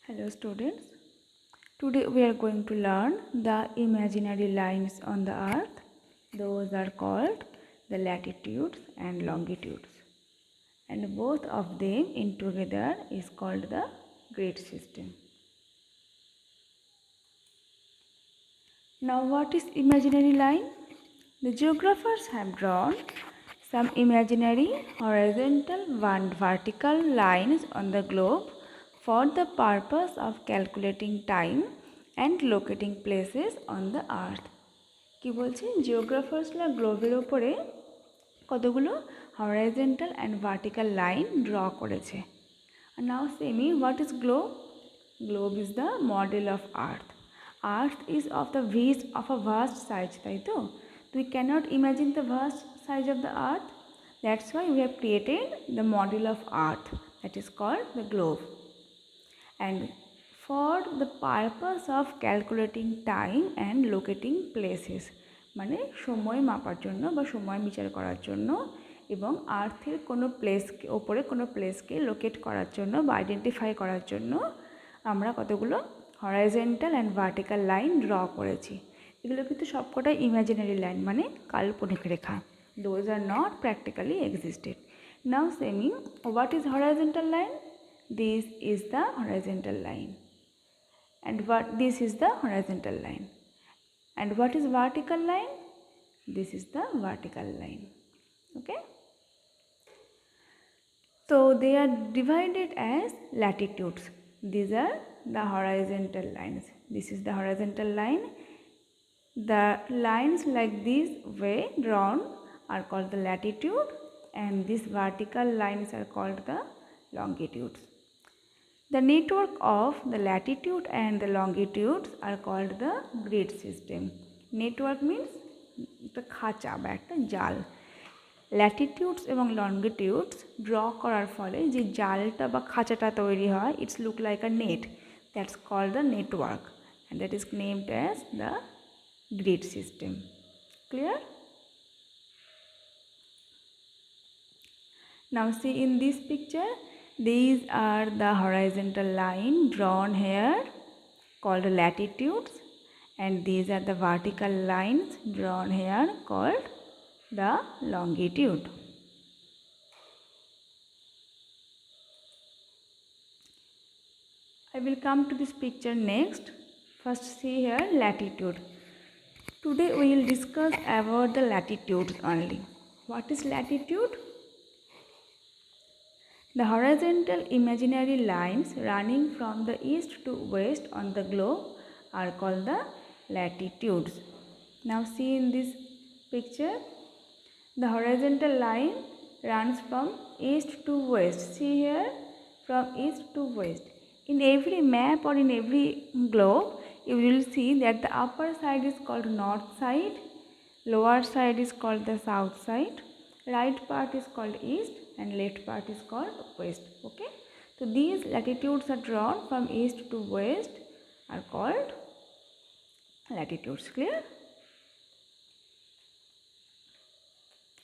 Hello students, today we are going to learn the imaginary lines on the earth. Those are called the latitudes and longitudes, and both of them in together is called the grid system. Now what is imaginary line? The geographers have drawn some imaginary horizontal and vertical lines on the globe for the purpose of calculating time and locating places on the earth. কি বলছে জিওগ্রাফার্সরা গ্লোবের উপরে কতগুলো horizontal and vertical line draw করেছে। Now say me what is globe? Globe is the model of earth. Earth is of the width of a vast size, তাই তো? We cannot imagine the vast size of the earth. That's why we have created the model of earth, that is called the globe. And for the purpose of calculating time and locating places, মানে সময় মাপার জন্য বা সময় বিচার করার জন্য এবং আর্থের কোনো প্লেসকে ওপরে কোনো প্লেসকে লোকেট করার জন্য বা আইডেন্টিফাই করার জন্য আমরা কতগুলো horizontal and vertical line draw করেছি। এগুলো কিন্তু সবকটাই ইমাজিনারি লাইন, মানে কাল্পনিক রেখা। Those are not practically existed. Now say me what is horizontal line? This is the horizontal line, and this is the horizontal line. And what is vertical line? This is the vertical line. Okay, so they are divided as latitudes. These are the horizontal lines. This is the horizontal line. The lines like this way drawn are called the latitude, and these vertical lines are called the longitudes. The network of the latitude and the longitudes are called the grid system. Network means একটা খাঁচা বা একটা জাল। ল্যাটিটিউডস এবং লঙ্গিটিউডস draw করার ফলে যে জালটা বা খাঁচাটা তৈরি হয়, it's look like a net, that's called the network, and that is named as the grid system. Clear? Now see in this picture, these are the horizontal line drawn here called latitudes, and these are the vertical lines drawn here called the longitude. I will come to this picture next. First see here latitude. Today we will discuss about the latitudes only. What is latitude? The horizontal imaginary lines running from the east to west on the globe are called the latitudes. Now see in this picture, the horizontal line runs from east to west. See here, from east to west. In every map or in every globe, you will see that the upper side is called north side, lower side is called the south side, right part is called east, and left part is called west. Okay, so these latitudes are drawn from east to west are called latitudes. Clear?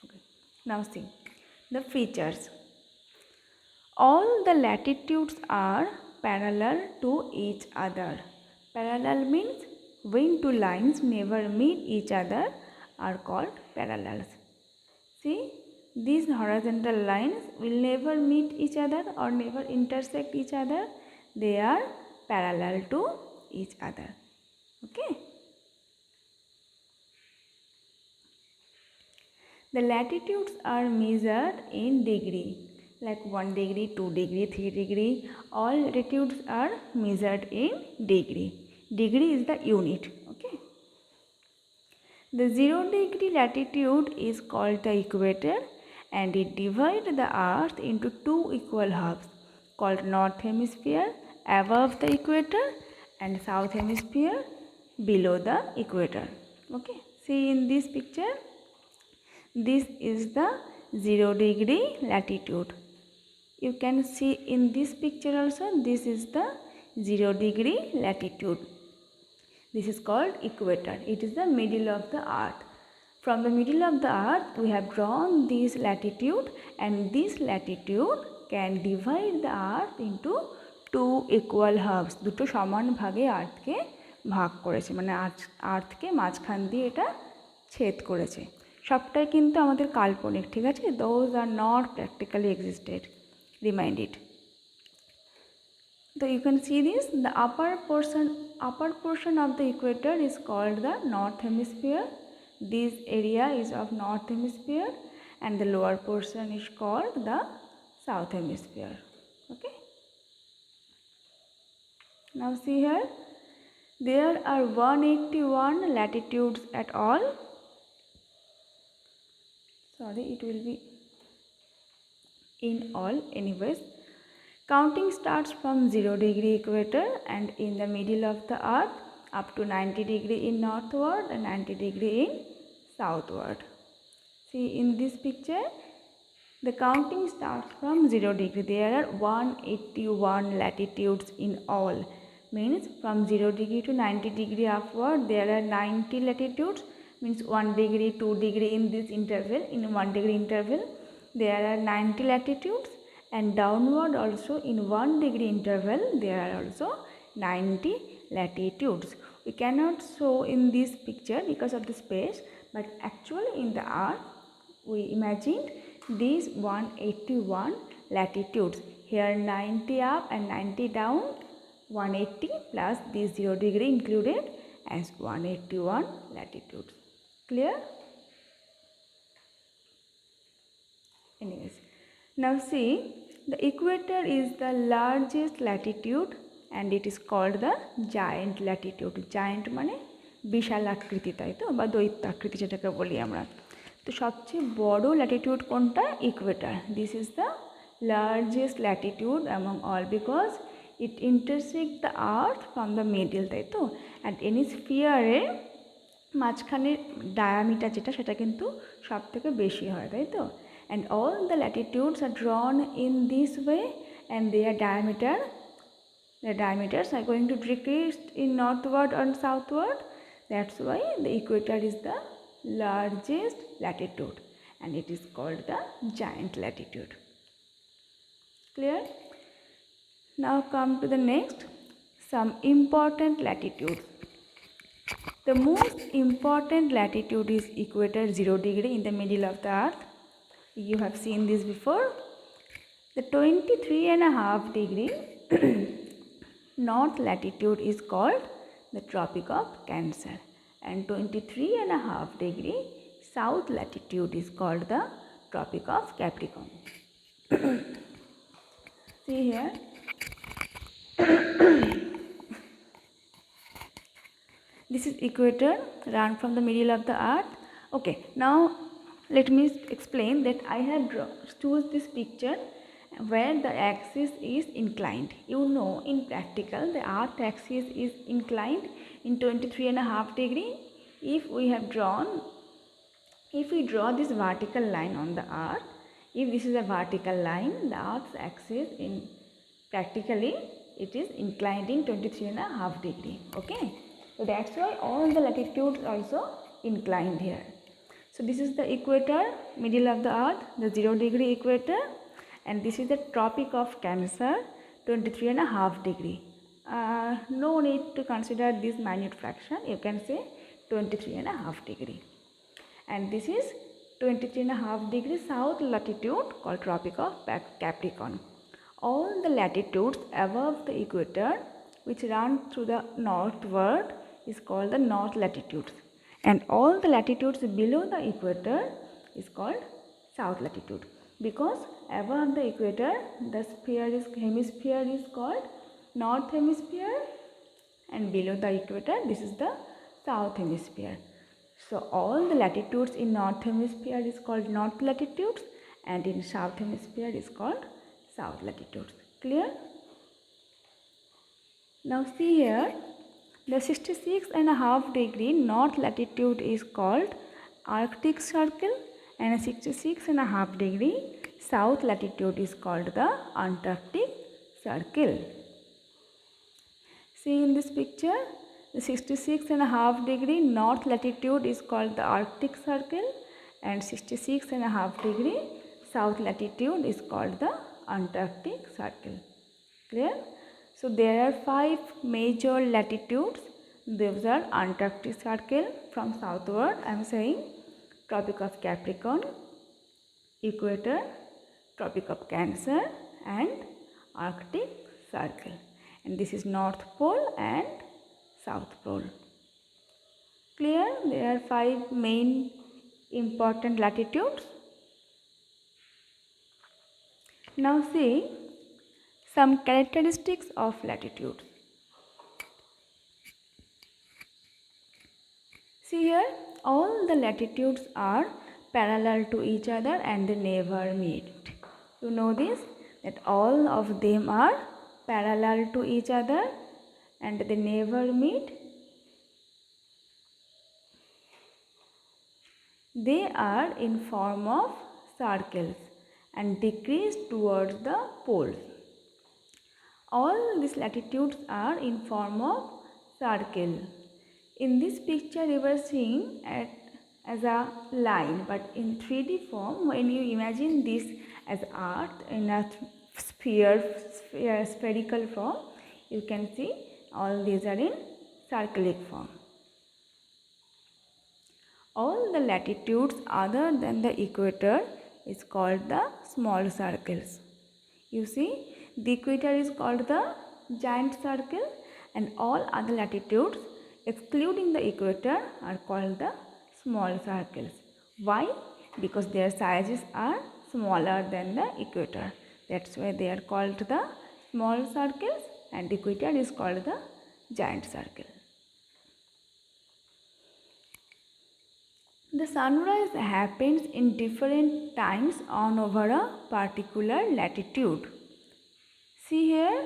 Okay, now see the features. All the latitudes are parallel to each other. Parallel means when two lines never meet each other are called parallels. See, these horizontal lines will never meet each other or never intersect each other. They are parallel to each other. Okay. The latitudes are measured in degree, like 1 degree, 2 degree, 3 degree. All latitudes are measured in degree. Degree is the unit. Okay. The 0 degree latitude is called the equator, and it divides the earth into two equal halves called north hemisphere above the equator and south hemisphere below the equator. Okay, see in this picture, this is the 0 degree latitude. You can see in this picture also, this is the 0 degree latitude. This is called equator. It is the middle of the earth. From the middle of the earth, we have drawn this latitude, and this latitude can divide the earth into two equal halves, দুটো সমান ভাগে আর্থকে ভাগ করেছে, মানে আর্থকে মাঝখান দিয়ে এটা ছেদ করেছে। সবটাই কিন্তু আমাদের কাল্পনিক, ঠিক আছে? Those are not practically existed, remind it. So you can see this, the upper portion of the equator is called the north hemisphere. This area is of north hemisphere, and the lower portion is called the south hemisphere. Okay. Now see here, there are 181 latitudes at all. Sorry, it will be in all anyways. Counting starts from 0 degree equator and in the middle of the earth up to 90 degree in northward and 90 degree in southward. See in this picture, the counting starts from 0 degree. There are 181 latitudes in all. Means from 0 degree to 90 degree upward there are 90 latitudes. Means 1 degree, 2 degree in this interval. In 1 degree interval there are 90 latitudes. And downward also in 1 degree interval there are also 90 latitudes. We cannot show in this picture because of the space, but actually in the earth we imagined these 181 latitudes. Here 90 up and 90 down, 180 plus this 0 degree included as 181 latitudes. Clear? Anyways, now see, the equator is the largest latitude and it is called the giant latitude. Giant মানে বিশাল আকৃতি, তাই তো, বা দৈত্য আকৃতি যেটাকে বলি আমরা। তো সবচেয়ে বড় ল্যাটিটিউড কোনটা? Equator. This is the largest Latitude among all because it intersect the earth from the middle, তাই তো। অ্যান্ড এনি স্ফিয়ারের মাঝখানের ডায়ামিটার যেটা, সেটা কিন্তু সব থেকে বেশি হয়, তাই তো। And all the latitudes are drawn in this way and their diameters are going to decrease in northward and southward. That's why the equator is the largest latitude and it is called the giant latitude. Clear? Now come to the next, some important latitudes. The most important latitude is equator 0 degree in the middle of the earth. You have seen this before. The 23.5 degree north latitude is called the Tropic of Cancer, and 23.5 degree south latitude is called the Tropic of Capricorn. See here, this is equator run from the middle of the earth. Okay, now let me explain that I have choose this picture where the axis is inclined. You know, in practical the earth axis is inclined in 23.5 degree. If we draw this vertical line on the earth, if this is a vertical line, the earth's axis in practically it is inclined in 23.5 degree. Okay, so that's why all the latitudes also inclined here. So this is the equator, middle of the earth, the 0 degree equator, and this is the Tropic of Cancer, 23.5 degree. No need to consider this minute fraction, you can say 23.5 degree. And this is 23.5 degree south latitude called Tropic of Capricorn. All the latitudes above the equator which run through the northward is called the north latitudes. And all the latitudes below the equator is called south latitude, because above the equator the hemisphere is called north hemisphere, and below the equator this is the south hemisphere. So all the latitudes in north hemisphere is called north latitudes, and in south hemisphere is called south latitudes. Clear? Now see here, the 66.5 degree north latitude is called Arctic Circle, and 66.5 degree south latitude is called the Antarctic Circle. See in this picture, the 66.5 degree north latitude is called the Arctic Circle, and 66.5 degree south latitude is called the Antarctic Circle. Clear? So there are 5 major latitudes. Those are Antarctic Circle from southward, I am saying, Tropic of Capricorn, Equator, Tropic of Cancer and Arctic Circle. And this is North Pole and South Pole. Clear? There are 5 main important latitudes. Now see some characteristics of latitude. See here, all the latitudes are parallel to each other and they never meet. You know this, that all of them are parallel to each other and they never meet. They are in form of circles and decrease towards the poles. All these latitudes are in form of circle. In this picture you are seeing as a line, but in 3D form, when you imagine this as earth in a spherical form, you can see all these are in circular form. All the latitudes other than the equator is called the small circles. You see, the equator is called the giant circle and all other latitudes excluding the equator are called the small circles. Why? Because their sizes are smaller than the equator. That's why they are called the small circles and equator is called the giant circle. The sunrise happens in different times on over a particular latitude. See here,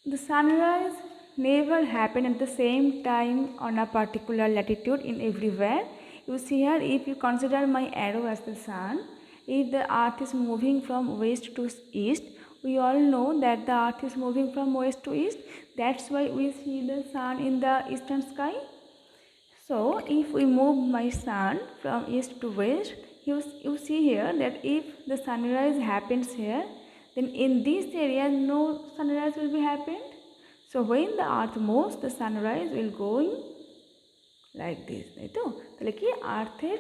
the sunrise never happen at the same time on a particular latitude in everywhere. You see here, if you consider my arrow as the sun, if the earth is moving from west to east, we all know that the earth is moving from west to east. That's why we see the sun in the eastern sky. So if we move my sun from east to west, you see here that if the sunrise happens here, then in this area no sunrise will be happened. So when the earth moves, the sunrise will going like this, তাই তো? তাহলে কি আর্থের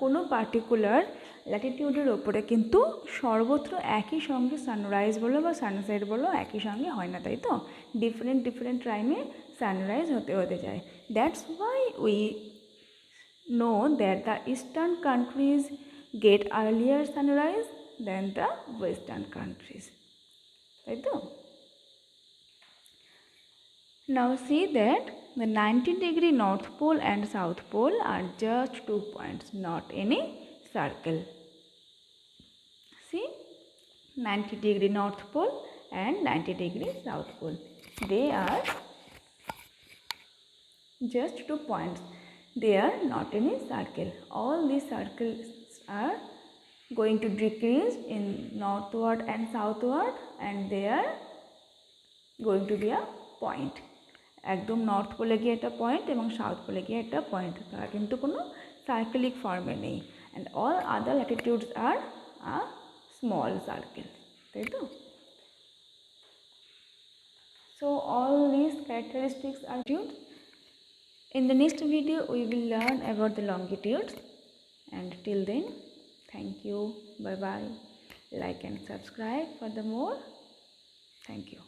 কোনো particular ল্যাটিটিউডের ওপরে কিন্তু সর্বত্র একই সঙ্গে সানরাইজ বলো বা সানসেট বলো একই সঙ্গে হয় না, তাই তো? ডিফারেন্ট টাইমে সানরাইজ হতে হতে যায়. That's why we know that the eastern countries get earlier sunrise than the western countries, তাই তো? Now see that the 90-degree North Pole and South Pole are just 2 points, not any circle. See, 90-degree North Pole and 90-degree South Pole. They are just 2 points. They are not any circle. All these circles are going to decrease in northward and southward and they are going to be a point. একদম north পোলে গিয়ে একটা point এবং south পোলে গিয়ে একটা point, তারা কিন্তু কোনো সার্কেলিক ফর্মে নেই. And all other latitudes are a small circle, তাই তো? So all this characteristics are টিউডস. In the next video we will learn about the longitudes, and till then thank you, bye bye, like and subscribe for the more. Thank you.